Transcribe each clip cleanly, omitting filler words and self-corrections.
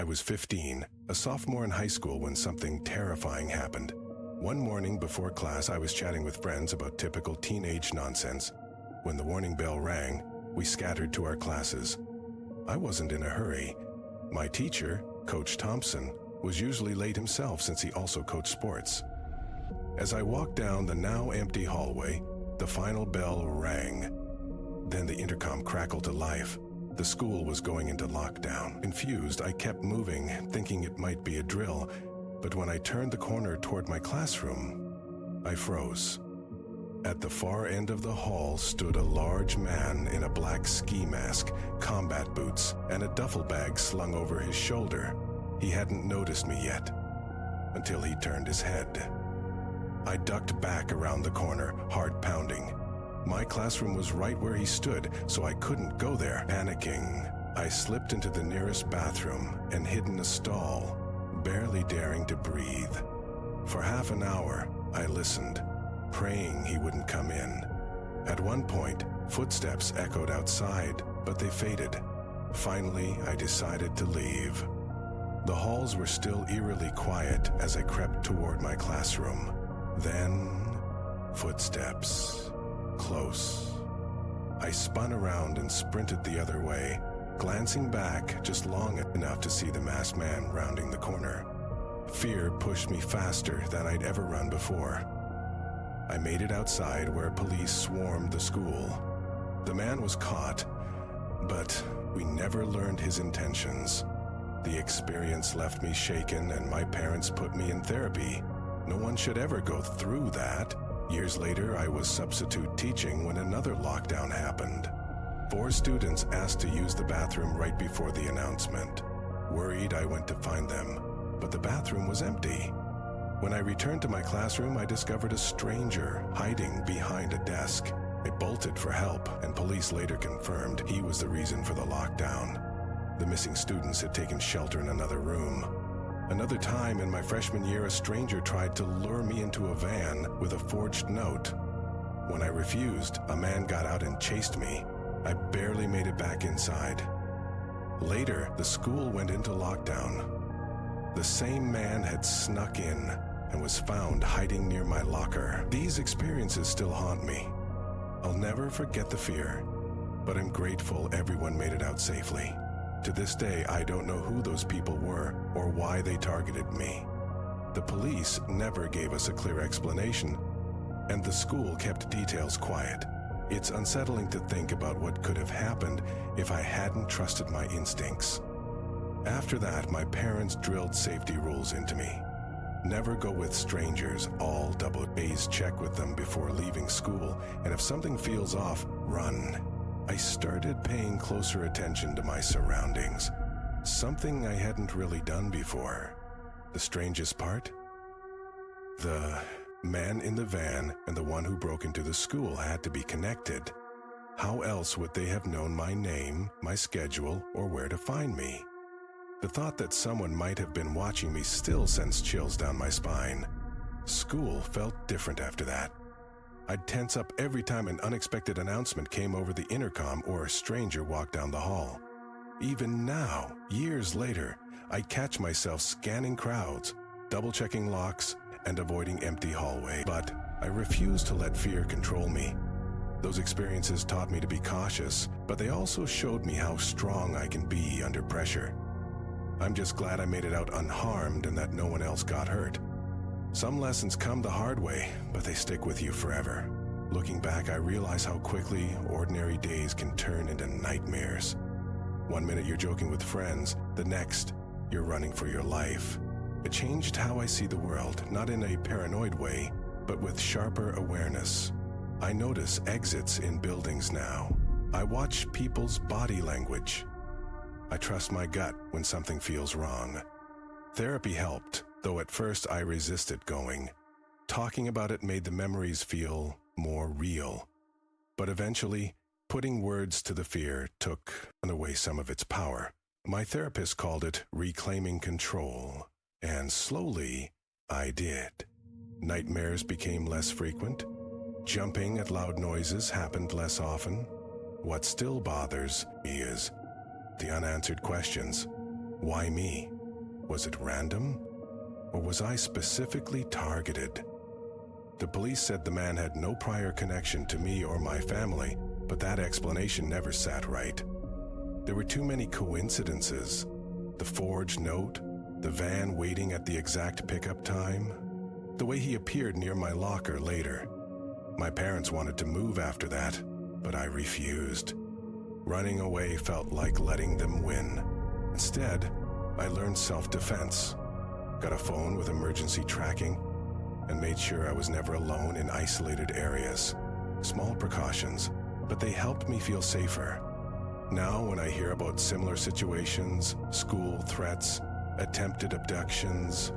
was 15, a sophomore in high school when something terrifying happened. One morning before class, I was chatting with friends about typical teenage nonsense. When the warning bell rang, we scattered to our classes. I wasn't in a hurry. My teacher, Coach Thompson, was usually late himself since he also coached sports. As I walked down the now empty hallway, the final bell rang. Then the intercom crackled to life. The school was going into lockdown. Confused, I kept moving, thinking it might be a drill, but when I turned the corner toward my classroom, I froze. At the far end of the hall stood a large man in a black ski mask, combat boots, and a duffel bag slung over his shoulder. He hadn't noticed me yet, until he turned his head. I ducked back around the corner, heart pounding. My classroom was right where he stood, so I couldn't go there. Panicking, I slipped into the nearest bathroom and hid in a stall, barely daring to breathe. For half an hour, I listened, praying he wouldn't come in. At one point, footsteps echoed outside, but they faded. Finally, I decided to leave. The halls were still eerily quiet as I crept toward my classroom. Then, footsteps. Close. I spun around and sprinted the other way, glancing back just long enough to see the masked man rounding the corner. Fear pushed me faster than I'd ever run before. I made it outside where police swarmed the school. The man was caught, but we never learned his intentions. The experience left me shaken, and my parents put me in therapy. No one should ever go through that. Years later, I was substitute teaching when another lockdown happened. 4 students asked to use the bathroom right before the announcement. Worried, I went to find them, but the bathroom was empty. When I returned to my classroom, I discovered a stranger hiding behind a desk. I bolted for help, and police later confirmed he was the reason for the lockdown. The missing students had taken shelter in another room. Another time in my freshman year, a stranger tried to lure me into a van with a forged note. When I refused, a man got out and chased me. I barely made it back inside. Later, the school went into lockdown. The same man had snuck in and was found hiding near my locker. These experiences still haunt me. I'll never forget the fear, but I'm grateful everyone made it out safely. To this day, I don't know who those people were or why they targeted me. The police never gave us a clear explanation, and the school kept details quiet. It's unsettling to think about what could have happened if I hadn't trusted my instincts. After that, my parents drilled safety rules into me. Never go with strangers, all double A's check with them before leaving school, and if something feels off, run. I started paying closer attention to my surroundings, something I hadn't really done before. The strangest part? The man in the van and the one who broke into the school had to be connected. How else would they have known my name, my schedule, or where to find me? The thought that someone might have been watching me still sends chills down my spine. School felt different after that. I'd tense up every time an unexpected announcement came over the intercom or a stranger walked down the hall. Even now, years later, I catch myself scanning crowds, double-checking locks, and avoiding empty hallways. But I refuse to let fear control me. Those experiences taught me to be cautious, but they also showed me how strong I can be under pressure. I'm just glad I made it out unharmed and that no one else got hurt. Some lessons come the hard way, but they stick with you forever. Looking back, I realize how quickly ordinary days can turn into nightmares. One minute you're joking with friends, the next, you're running for your life. It changed how I see the world, not in a paranoid way, but with sharper awareness. I notice exits in buildings now. I watch people's body language. I trust my gut when something feels wrong. Therapy helped, though at first I resisted going. Talking about it made the memories feel more real. But eventually, putting words to the fear took away some of its power. My therapist called it reclaiming control, and slowly, I did. Nightmares became less frequent. Jumping at loud noises happened less often. What still bothers me is the unanswered questions. Why me? Was it random? Or was I specifically targeted? The police said the man had no prior connection to me or my family, but that explanation never sat right. There were too many coincidences. The forged note, the van waiting at the exact pickup time, the way he appeared near my locker later. My parents wanted to move after that, but I refused. Running away felt like letting them win. Instead, I learned self-defense, got a phone with emergency tracking, and made sure I was never alone in isolated areas. Small precautions, but they helped me feel safer. Now, when I hear about similar situations, school threats, attempted abductions,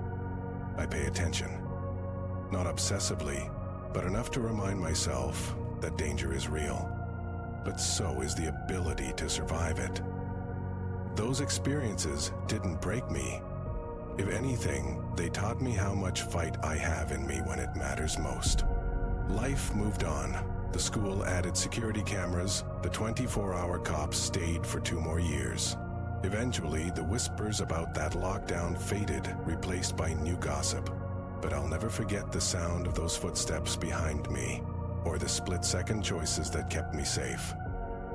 I pay attention. Not obsessively, but enough to remind myself that danger is real. But so is the ability to survive it. Those experiences didn't break me. If anything, they taught me how much fight I have in me when it matters most. Life moved on. The school added security cameras. The 24-hour cops stayed for 2 more years. Eventually, the whispers about that lockdown faded, replaced by new gossip. But I'll never forget the sound of those footsteps behind me, or the split-second choices that kept me safe.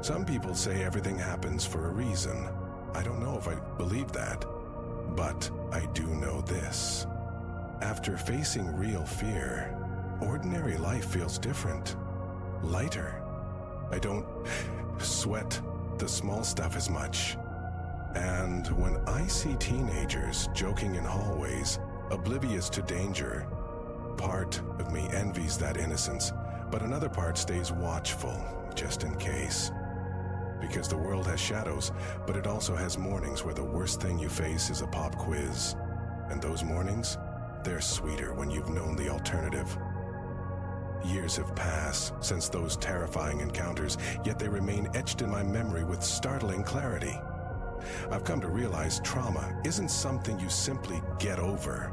Some people say everything happens for a reason. I don't know if I believe that, but I do know this. After facing real fear, ordinary life feels different, lighter. I don't sweat the small stuff as much. And when I see teenagers joking in hallways, oblivious to danger, part of me envies that innocence, but another part stays watchful, just in case. Because the world has shadows, but it also has mornings where the worst thing you face is a pop quiz. And those mornings, they're sweeter when you've known the alternative. Years have passed since those terrifying encounters, yet they remain etched in my memory with startling clarity. I've come to realize trauma isn't something you simply get over.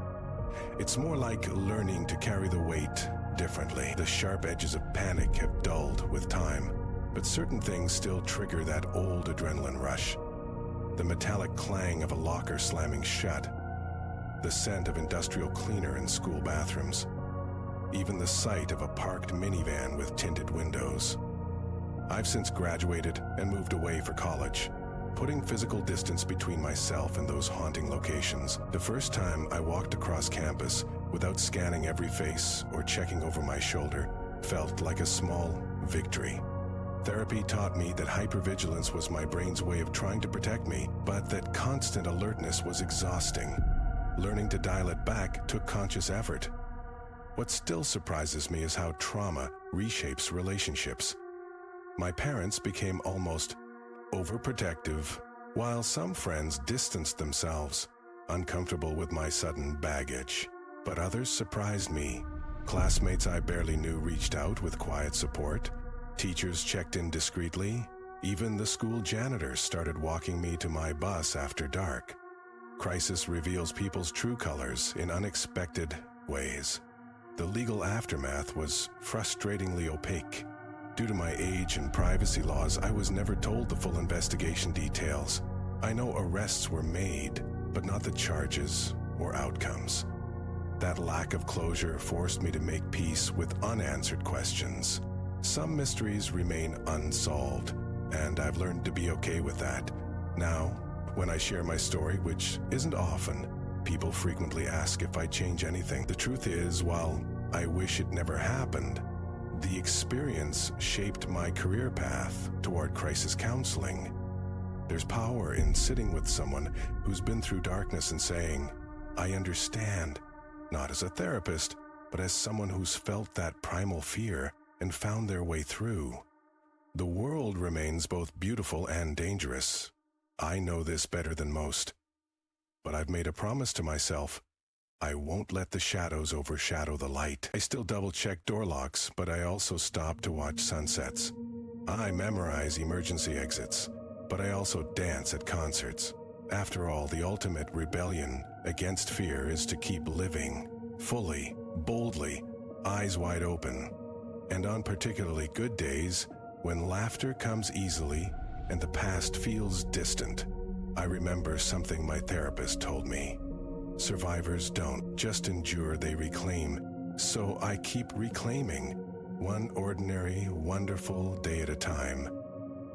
It's more like learning to carry the weight differently. The sharp edges of panic have dulled with time, but certain things still trigger that old adrenaline rush. The metallic clang of a locker slamming shut, the scent of industrial cleaner in school bathrooms, even the sight of a parked minivan with tinted windows. I've since graduated and moved away for college, putting physical distance between myself and those haunting locations. The first time I walked across campus without scanning every face or checking over my shoulder felt like a small victory. Therapy taught me that hypervigilance was my brain's way of trying to protect me, but that constant alertness was exhausting. Learning to dial it back took conscious effort. What still surprises me is how trauma reshapes relationships. My parents became almost overprotective, while some friends distanced themselves, uncomfortable with my sudden baggage. But others surprised me. Classmates I barely knew reached out with quiet support. Teachers checked in discreetly. Even the school janitor started walking me to my bus after dark. Crisis reveals people's true colors in unexpected ways. The legal aftermath was frustratingly opaque. Due to my age and privacy laws, I was never told the full investigation details. I know arrests were made, but not the charges or outcomes. That lack of closure forced me to make peace with unanswered questions. Some mysteries remain unsolved, and I've learned to be okay with that. Now, when I share my story, which isn't often, people frequently ask if I change anything. The truth is, while I wish it never happened, the experience shaped my career path toward crisis counseling. There's power in sitting with someone who's been through darkness and saying, "I understand," not as a therapist, but as someone who's felt that primal fear and found their way through. The world remains both beautiful and dangerous. I know this better than most. But I've made a promise to myself. I won't let the shadows overshadow the light. I still double-check door locks, but I also stop to watch sunsets. I memorize emergency exits, but I also dance at concerts. After all, the ultimate rebellion against fear is to keep living, fully, boldly, eyes wide open. And on particularly good days, when laughter comes easily and the past feels distant, I remember something my therapist told me. Survivors don't just endure, they reclaim. So I keep reclaiming, one ordinary, wonderful day at a time.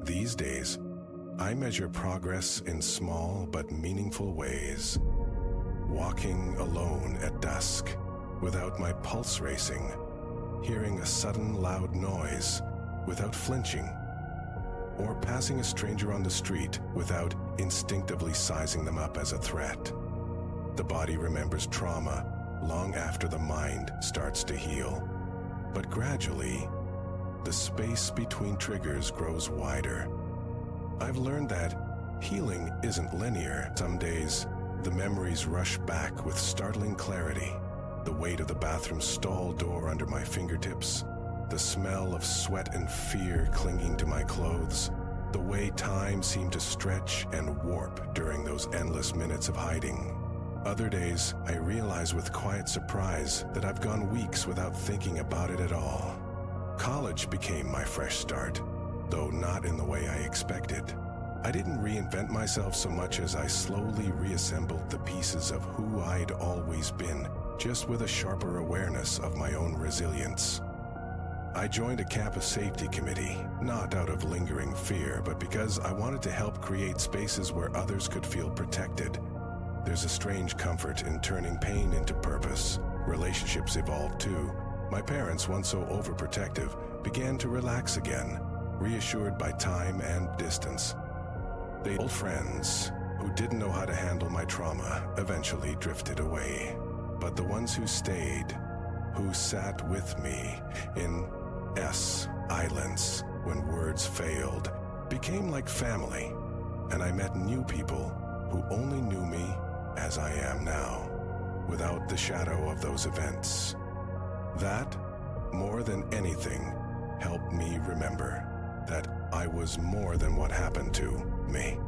These days, I measure progress in small but meaningful ways. Walking alone at dusk, without my pulse racing, hearing a sudden loud noise without flinching, or passing a stranger on the street without instinctively sizing them up as a threat. The body remembers trauma long after the mind starts to heal. But gradually, the space between triggers grows wider. I've learned that healing isn't linear. Some days, the memories rush back with startling clarity. The weight of the bathroom stall door under my fingertips, the smell of sweat and fear clinging to my clothes, the way time seemed to stretch and warp during those endless minutes of hiding. Other days, I realize with quiet surprise that I've gone weeks without thinking about it at all. College became my fresh start, though not in the way I expected. I didn't reinvent myself so much as I slowly reassembled the pieces of who I'd always been, just with a sharper awareness of my own resilience. I joined a campus safety committee, not out of lingering fear, but because I wanted to help create spaces where others could feel protected. There's a strange comfort in turning pain into purpose. Relationships evolved too. My parents, once so overprotective, began to relax again, reassured by time and distance. The old friends who didn't know how to handle my trauma eventually drifted away. But the ones who stayed, who sat with me in silence when words failed, became like family, and I met new people who only knew me as I am now, without the shadow of those events. That, more than anything, helped me remember that I was more than what happened to me.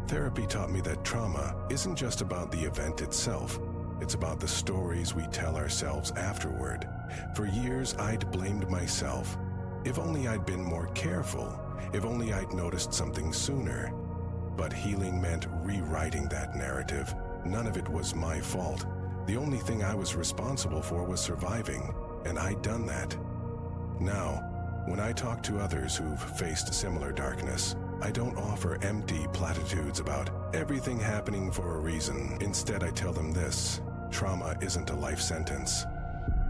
Therapy taught me that trauma isn't just about the event itself, it's about the stories we tell ourselves afterward. For years, I'd blamed myself. If only I'd been more careful, if only I'd noticed something sooner. But healing meant rewriting that narrative. None of it was my fault. The only thing I was responsible for was surviving, and I'd done that. Now, when I talk to others who've faced similar darkness, I don't offer empty platitudes about everything happening for a reason. Instead, I tell them this: trauma isn't a life sentence.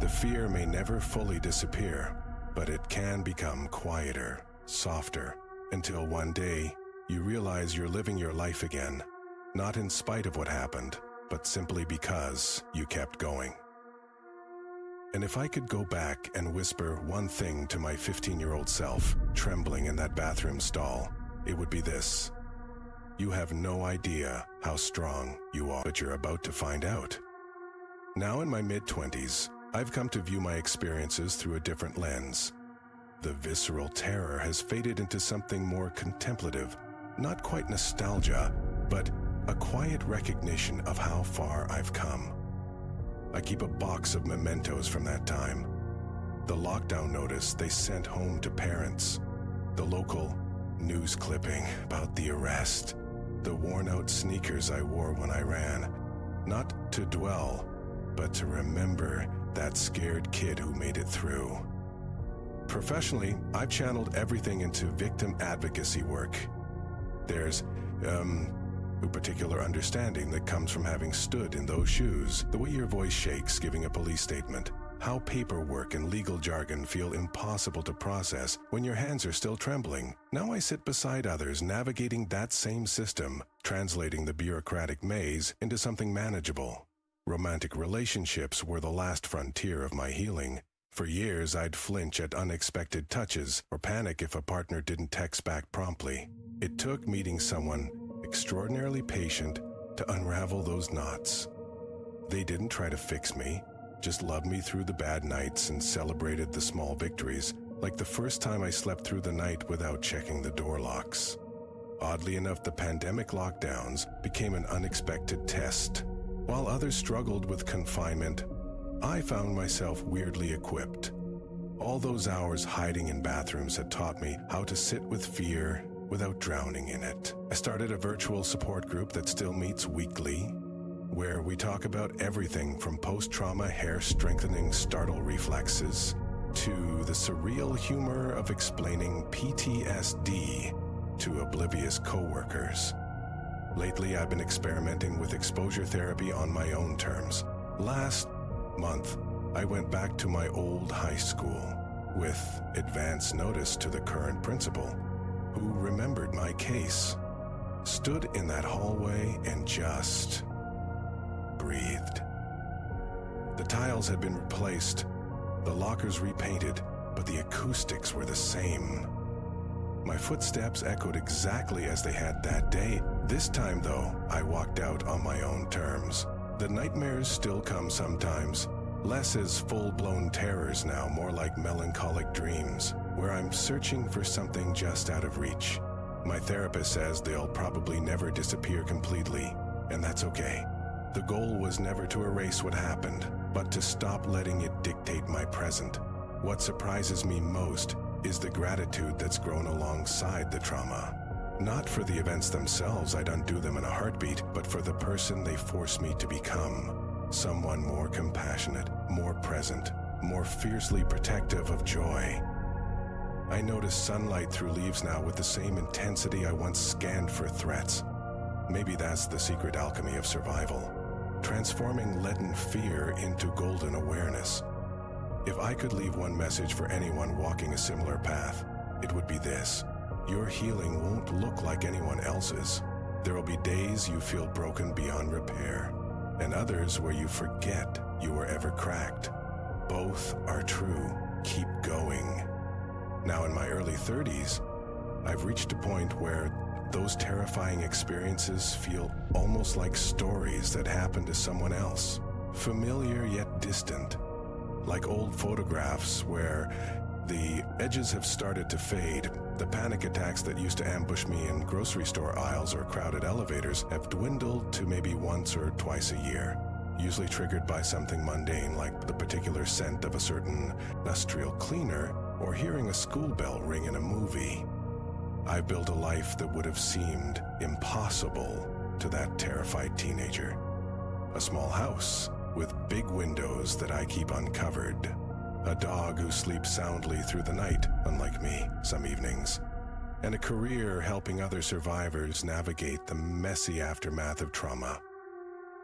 The fear may never fully disappear, but it can become quieter, softer, until one day you realize you're living your life again, not in spite of what happened, but simply because you kept going. And if I could go back and whisper one thing to my 15-year-old self, trembling in that bathroom stall, it would be this: you have no idea how strong you are, but you're about to find out. Now in my mid-20s, I've come to view my experiences through a different lens. The visceral terror has faded into something more contemplative, not quite nostalgia, but a quiet recognition of how far I've come. I keep a box of mementos from that time. The lockdown notice they sent home to parents, the local news clipping about the arrest, the worn-out sneakers I wore when I ran, not to dwell, but to remember that scared kid who made it through. Professionally, I've channeled everything into victim advocacy work. There's, a particular understanding that comes from having stood in those shoes, the way your voice shakes giving a police statement, how paperwork and legal jargon feel impossible to process when your hands are still trembling. Now I sit beside others navigating that same system, translating the bureaucratic maze into something manageable. Romantic relationships were the last frontier of my healing. For years, I'd flinch at unexpected touches or panic if a partner didn't text back promptly. It took meeting someone extraordinarily patient to unravel those knots. They didn't try to fix me, just loved me through the bad nights and celebrated the small victories, like the first time I slept through the night without checking the door locks. Oddly enough, the pandemic lockdowns became an unexpected test. While others struggled with confinement, I found myself weirdly equipped. All those hours hiding in bathrooms had taught me how to sit with fear without drowning in it. I started a virtual support group that still meets weekly. where we talk about everything from post-trauma hair-strengthening startle reflexes to the surreal humor of explaining PTSD to oblivious coworkers. Lately, I've been experimenting with exposure therapy on my own terms. Last month, I went back to my old high school with advance notice to the current principal, who remembered my case, stood in that hallway and just breathed. The tiles had been replaced, the lockers repainted, but the acoustics were the same. My footsteps echoed exactly as they had that day. This time, though, I walked out on my own terms. The nightmares still come sometimes, less as full-blown terrors now, more like melancholic dreams, where I'm searching for something just out of reach. My therapist says they'll probably never disappear completely, and that's okay. The goal was never to erase what happened, but to stop letting it dictate my present. What surprises me most is the gratitude that's grown alongside the trauma. Not for the events themselves, I'd undo them in a heartbeat, but for the person they forced me to become. Someone more compassionate, more present, more fiercely protective of joy. I notice sunlight through leaves now with the same intensity I once scanned for threats. Maybe that's the secret alchemy of survival, transforming leaden fear into golden awareness. If I could leave one message for anyone walking a similar path, it would be this: your healing won't look like anyone else's. There will be days you feel broken beyond repair, and others where you forget you were ever cracked. Both are true. Keep going. Now in my early 30s, I've reached a point where those terrifying experiences feel almost like stories that happened to someone else, familiar yet distant, like old photographs where the edges have started to fade. The panic attacks that used to ambush me in grocery store aisles or crowded elevators have dwindled to maybe once or twice a year, usually triggered by something mundane like the particular scent of a certain industrial cleaner or hearing a school bell ring in a movie. I've built a life that would have seemed impossible to that terrified teenager. A small house with big windows that I keep uncovered. A dog who sleeps soundly through the night, unlike me, some evenings. And a career helping other survivors navigate the messy aftermath of trauma.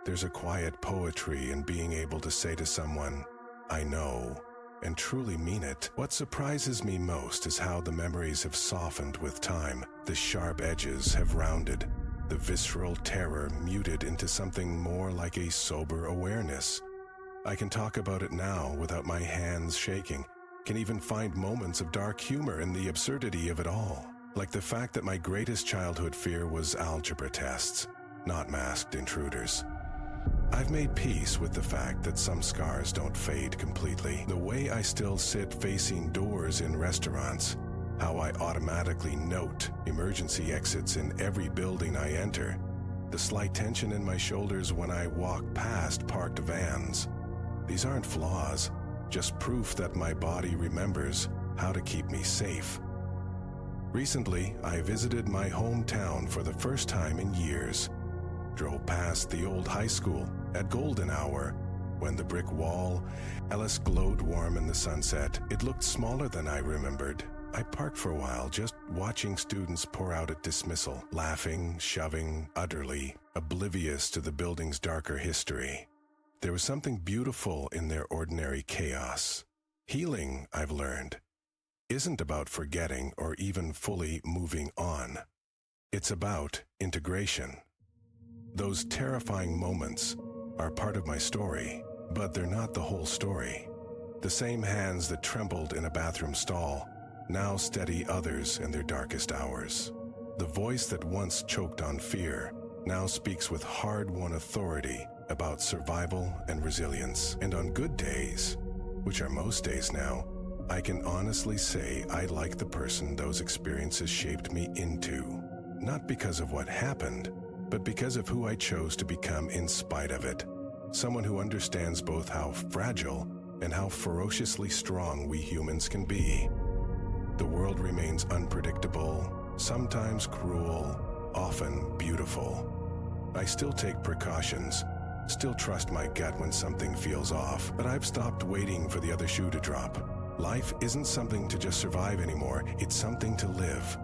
There's a quiet poetry in being able to say to someone, "I know," and truly mean it. What surprises me most is how the memories have softened with time. The sharp edges have rounded, the visceral terror muted into something more like a sober awareness. I can talk about it now without my hands shaking, can even find moments of dark humor in the absurdity of it all. Like the fact that my greatest childhood fear was algebra tests, not masked intruders. I've made peace with the fact that some scars don't fade completely. The way I still sit facing doors in restaurants, how I automatically note emergency exits in every building I enter, the slight tension in my shoulders when I walk past parked vans. These aren't flaws, just proof that my body remembers how to keep me safe. Recently, I visited my hometown for the first time in years. Drove past the old high school at golden hour when the brick wall, Ellis glowed warm in the sunset. It looked smaller than I remembered. I parked for a while, just watching students pour out at dismissal, laughing, shoving, utterly oblivious to the building's darker history. There was something beautiful in their ordinary chaos. Healing, I've learned, isn't about forgetting or even fully moving on. It's about integration. Those terrifying moments are part of my story, but they're not the whole story. The same hands that trembled in a bathroom stall now steady others in their darkest hours. The voice that once choked on fear now speaks with hard-won authority about survival and resilience. And on good days, which are most days now, I can honestly say I like the person those experiences shaped me into. Not because of what happened, but because of who I chose to become in spite of it. Someone who understands both how fragile and how ferociously strong we humans can be. The world remains unpredictable, sometimes cruel, often beautiful. I still take precautions, Still trust my gut when something feels off, but I've stopped waiting for the other shoe to drop. Life isn't something to just survive anymore, it's something to live.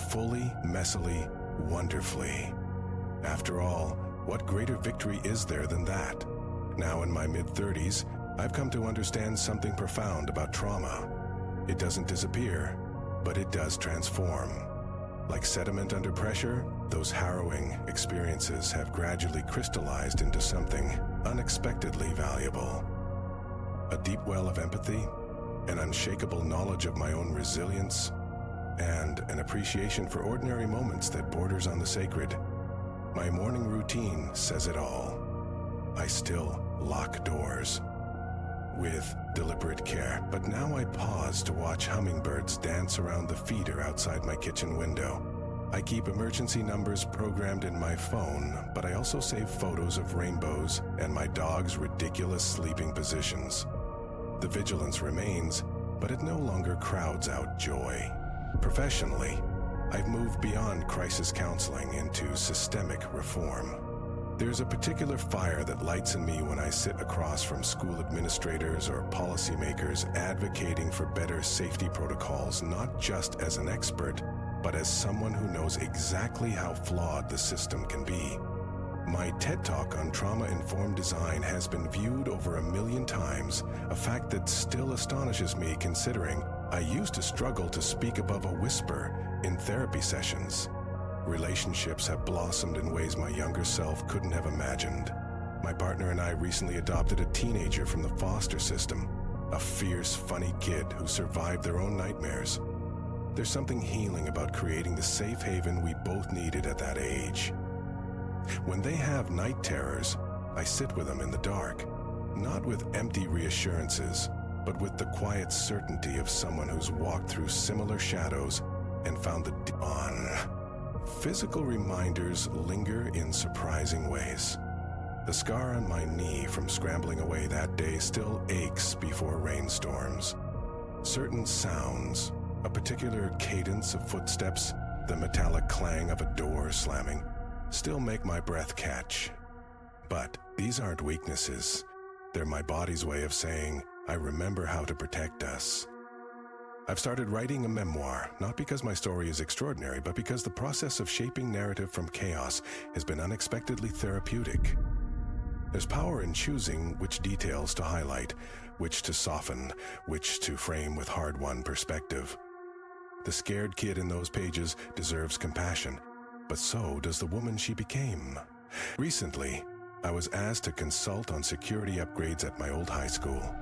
Fully, messily, wonderfully. After all, what greater victory is there than that? Now in my mid-30s, I've come to understand something profound about trauma. It doesn't disappear, but it does transform. Like sediment under pressure, those harrowing experiences have gradually crystallized into something unexpectedly valuable. A deep well of empathy, an unshakable knowledge of my own resilience, and an appreciation for ordinary moments that borders on the sacred. My morning routine says it all. I still lock doors with deliberate care, but now I pause to watch hummingbirds dance around the feeder outside my kitchen window. I keep emergency numbers programmed in my phone, but I also save photos of rainbows and my dog's ridiculous sleeping positions. The vigilance remains, but it no longer crowds out joy. Professionally, I've moved beyond crisis counseling into systemic reform. There's a particular fire that lights in me when I sit across from school administrators or policymakers advocating for better safety protocols, not just as an expert, but as someone who knows exactly how flawed the system can be. My TED Talk on trauma-informed design has been viewed over 1 million times, a fact that still astonishes me considering I used to struggle to speak above a whisper in therapy sessions. Relationships have blossomed in ways my younger self couldn't have imagined. My partner and I recently adopted a teenager from the foster system, a fierce, funny kid who survived their own nightmares. There's something healing about creating the safe haven we both needed at that age. When they have night terrors, I sit with them in the dark, not with empty reassurances, but with the quiet certainty of someone who's walked through similar shadows and found the dawn. Physical reminders linger in surprising ways. The scar on my knee from scrambling away that day still aches before rainstorms. Certain sounds, a particular cadence of footsteps, the metallic clang of a door slamming, still make my breath catch. But these aren't weaknesses. They're my body's way of saying, I remember how to protect us. I've started writing a memoir, not because my story is extraordinary, but because the process of shaping narrative from chaos has been unexpectedly therapeutic. There's power in choosing which details to highlight, which to soften, which to frame with hard-won perspective. The scared kid in those pages deserves compassion, but so does the woman she became. Recently, I was asked to consult on security upgrades at my old high school.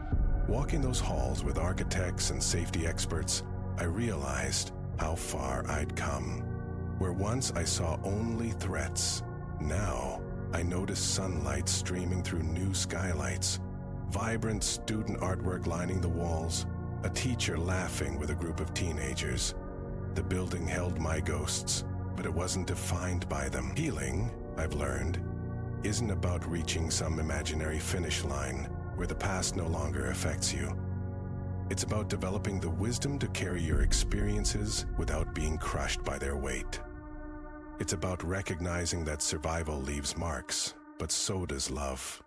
Walking those halls with architects and safety experts, I realized how far I'd come. Where once I saw only threats, now I noticed sunlight streaming through new skylights, vibrant student artwork lining the walls, a teacher laughing with a group of teenagers. The building held my ghosts, but it wasn't defined by them. Healing, I've learned, isn't about reaching some imaginary finish line where the past no longer affects you. It's about developing the wisdom to carry your experiences without being crushed by their weight. It's about recognizing that survival leaves marks, but so does love,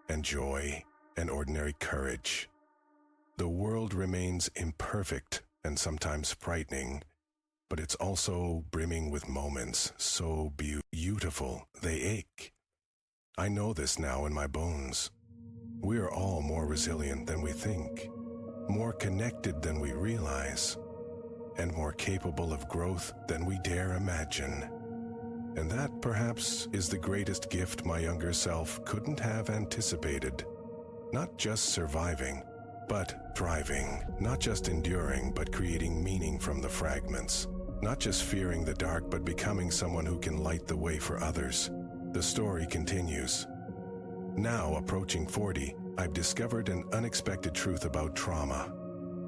and joy, and ordinary courage. The world remains imperfect and sometimes frightening, but it's also brimming with moments so beautiful they ache. I know this now in my bones. We are all more resilient than we think, more connected than we realize, and more capable of growth than we dare imagine. And that, perhaps, is the greatest gift my younger self couldn't have anticipated. Not just surviving, but thriving. Not just enduring, but creating meaning from the fragments. Not just fearing the dark, but becoming someone who can light the way for others. The story continues. Now, approaching 40, I've discovered an unexpected truth about trauma.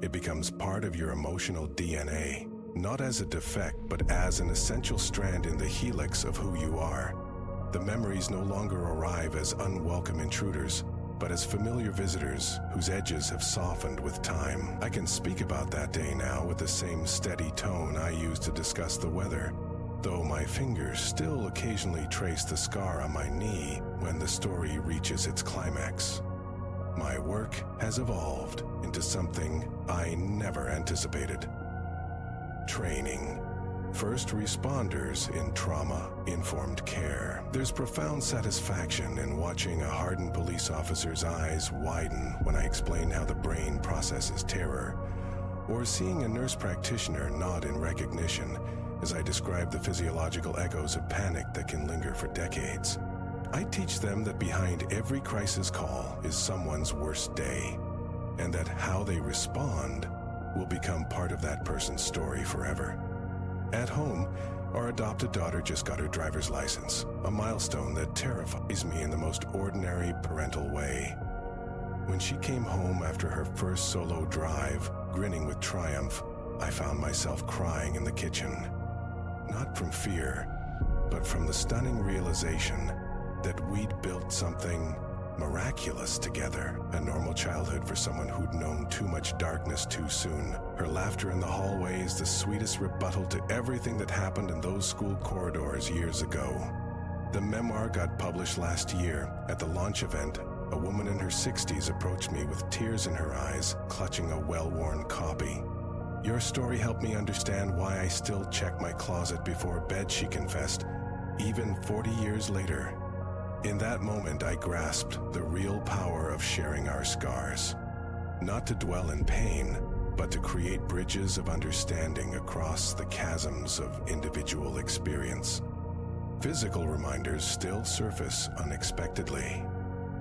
It becomes part of your emotional DNA, not as a defect, but as an essential strand in the helix of who you are. The memories no longer arrive as unwelcome intruders, but as familiar visitors whose edges have softened with time. I can speak about that day now with the same steady tone I used to discuss the weather. though my fingers still occasionally trace the scar on my knee when the story reaches its climax. My work has evolved into something I never anticipated. Training. First responders in trauma-informed care. There's profound satisfaction in watching a hardened police officer's eyes widen when I explain how the brain processes terror, or seeing a nurse practitioner nod in recognition as I describe the physiological echoes of panic that can linger for decades. I teach them that behind every crisis call is someone's worst day, and that how they respond will become part of that person's story forever. At home, our adopted daughter just got her driver's license, a milestone that terrifies me in the most ordinary parental way. When she came home after her first solo drive, grinning with triumph, I found myself crying in the kitchen. Not from fear, but from the stunning realization that we'd built something miraculous together. A normal childhood for someone who'd known too much darkness too soon. Her laughter in the hallway is the sweetest rebuttal to everything that happened in those school corridors years ago. The memoir got published last year. At the launch event, a woman in her 60s approached me with tears in her eyes, clutching a well-worn copy. "Your story helped me understand why I still check my closet before bed," she confessed, even 40 years later. In that moment, I grasped the real power of sharing our scars. Not to dwell in pain, but to create bridges of understanding across the chasms of individual experience. Physical reminders still surface unexpectedly.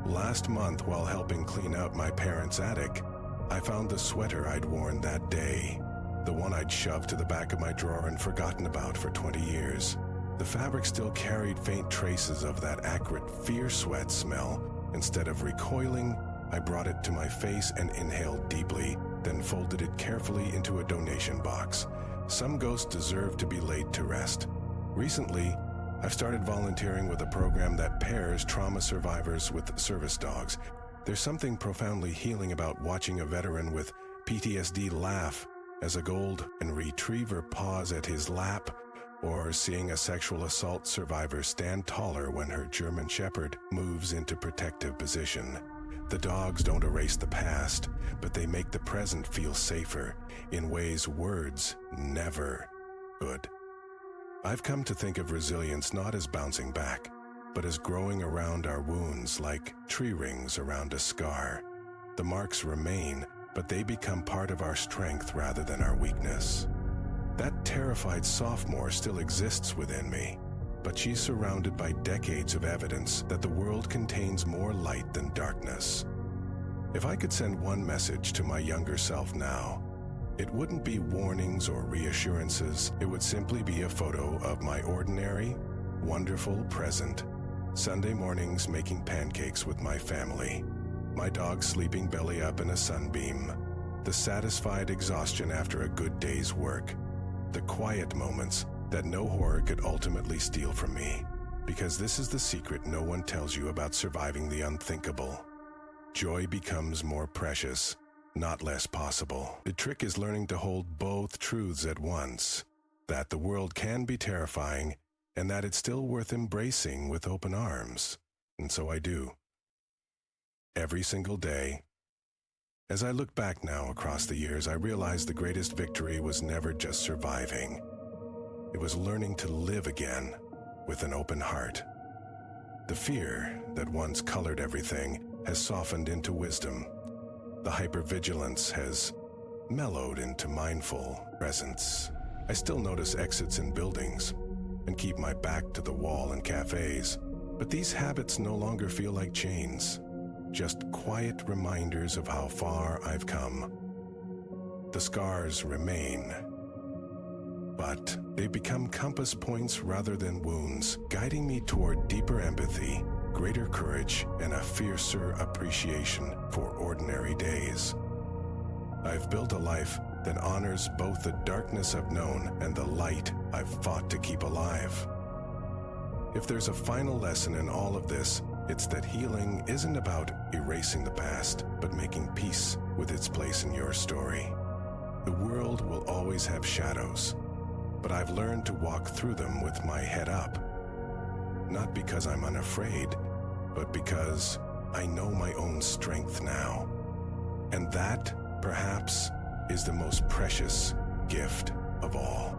Last month, while helping clean out my parents' attic, I found the sweater I'd worn that day, the one I'd shoved to the back of my drawer and forgotten about for 20 years. The fabric still carried faint traces of that acrid fear sweat smell. Instead of recoiling, I brought it to my face and inhaled deeply, then folded it carefully into a donation box. Some ghosts deserve to be laid to rest. Recently, I've started volunteering with a program that pairs trauma survivors with service dogs. There's something profoundly healing about watching a veteran with PTSD laugh as a golden retriever paws at his lap, or seeing a sexual assault survivor stand taller when her German Shepherd moves into protective position. The dogs don't erase the past, but they make the present feel safer in ways words never could. I've come to think of resilience not as bouncing back, but as growing around our wounds like tree rings around a scar. The marks remain, but they become part of our strength rather than our weakness. That terrified sophomore still exists within me, but she's surrounded by decades of evidence that the world contains more light than darkness. If I could send one message to my younger self now, it wouldn't be warnings or reassurances. It would simply be a photo of my ordinary, wonderful present. Sunday mornings making pancakes with my family, my dog sleeping belly up in a sunbeam, the satisfied exhaustion after a good day's work, the quiet moments that no horror could ultimately steal from me, because this is the secret no one tells you about surviving the unthinkable. Joy becomes more precious, not less possible. The trick is learning to hold both truths at once, that the world can be terrifying and that it's still worth embracing with open arms. And so I do. Every single day. As I look back now across the years, I realize the greatest victory was never just surviving. It was learning to live again with an open heart. The fear that once colored everything has softened into wisdom. The hypervigilance has mellowed into mindful presence. I still notice exits in buildings and keep my back to the wall in cafes, but these habits no longer feel like chains. Just quiet reminders of how far I've come. The scars remain, but they become compass points rather than wounds, guiding me toward deeper empathy, greater courage, and a fiercer appreciation for ordinary days. I've built a life that honors both the darkness I've known and the light I've fought to keep alive. If there's a final lesson in all of this, it's that healing isn't about erasing the past, but making peace with its place in your story. The world will always have shadows, but I've learned to walk through them with my head up. Not because I'm unafraid, but because I know my own strength now. And that, perhaps, is the most precious gift of all.